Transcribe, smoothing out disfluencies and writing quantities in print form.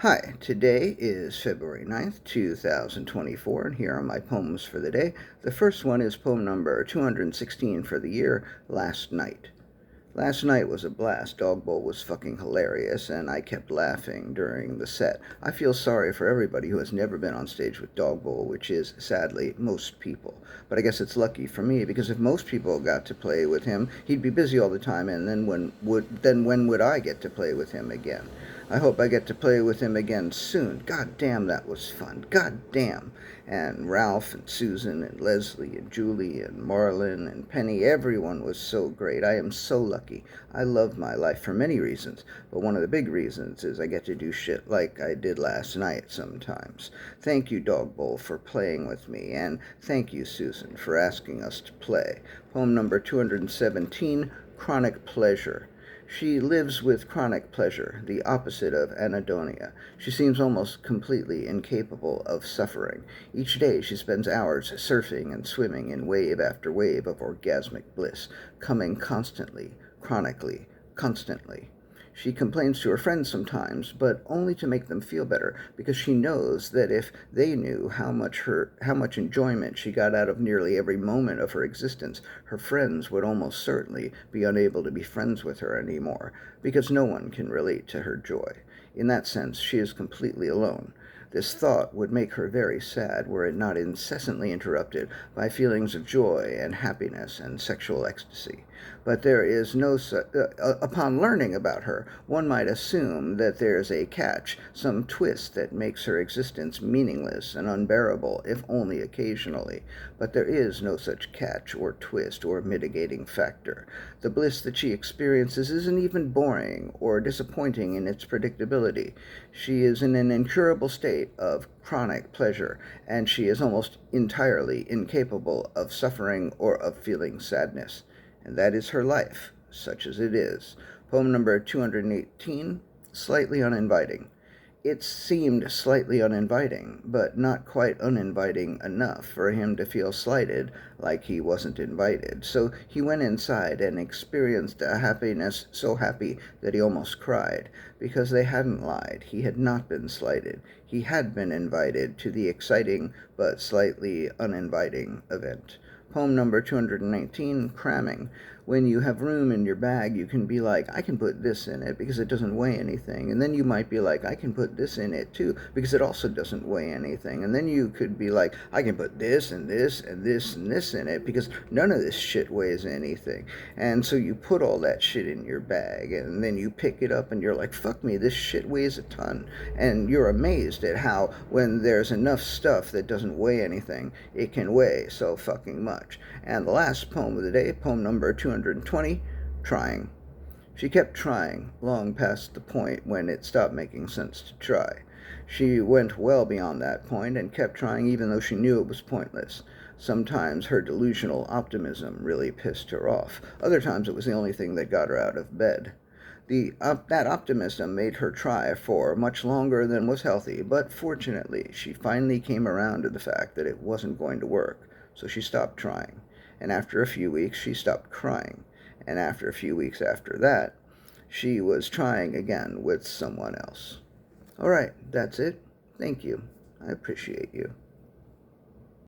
Hi, today is February 9th, 2024, and here are my poems for the day. The first one is poem number 216 for the year, Last Night. Last night was a blast. Dogbowl was fucking hilarious, and I kept laughing during the set. I feel sorry for everybody who has never been on stage with Dogbowl, which is, sadly, most people. But I guess it's lucky for me, because if most people got to play with him, he'd be busy all the time, and then when would I get to play with him again? I hope I get to play with him again soon. God damn, that was fun. God damn. And Ralph and Susan and Leslie and Julie and Marlon and Penny, everyone was so great. I am so lucky. I love my life for many reasons, but one of the big reasons is I get to do shit like I did last night sometimes. Thank you, Dogbowl, for playing with me, and thank you, Susan, for asking us to play. Poem number 217, Chronic Pleasure. She lives with chronic pleasure, the opposite of anhedonia. She seems almost completely incapable of suffering. Each day she spends hours surfing and swimming in wave after wave of orgasmic bliss, coming constantly, chronically, constantly. She complains to her friends sometimes, but only to make them feel better, because she knows that if they knew how much enjoyment she got out of nearly every moment of her existence, her friends would almost certainly be unable to be friends with her anymore, because no one can relate to her joy. In that sense, she is completely alone. This thought would make her very sad were it not incessantly interrupted by feelings of joy and happiness and sexual ecstasy. But there is no upon learning about her, one might assume that there's a catch, some twist that makes her existence meaningless and unbearable, if only occasionally. But there is no such catch or twist or mitigating factor. The bliss that she experiences isn't even boring or disappointing in its predictability. She is in an incurable state of chronic pleasure, and she is almost entirely incapable of suffering or of feeling sadness. And that is her life, such as it is. Poem number 218, Slightly Uninviting. It seemed slightly uninviting, but not quite uninviting enough for him to feel slighted, like he wasn't invited. So he went inside and experienced a happiness so happy that he almost cried, because they hadn't lied. He had not been slighted. He had been invited to the exciting but slightly uninviting event. Poem number 219, Cramming. When you have room in your bag, you can be like, I can put this in it because it doesn't weigh anything. And then you might be like, I can put this in it too because it also doesn't weigh anything. And then you could be like, I can put this and this and this and this in it because none of this shit weighs anything. And so you put all that shit in your bag and then you pick it up and you're like, fuck me, this shit weighs a ton. And you're amazed at how when there's enough stuff that doesn't weigh anything, it can weigh so fucking much. And the last poem of the day, poem number 220, Trying. She kept trying, long past the point when it stopped making sense to try. She went well beyond that point and kept trying even though she knew it was pointless. Sometimes her delusional optimism really pissed her off. Other times it was the only thing that got her out of bed. That optimism made her try for much longer than was healthy, but fortunately she finally came around to the fact that it wasn't going to work, so she stopped trying. And after a few weeks she stopped crying. And after a few weeks after that, she was trying again with someone else. All right, that's it. Thank you. I appreciate you.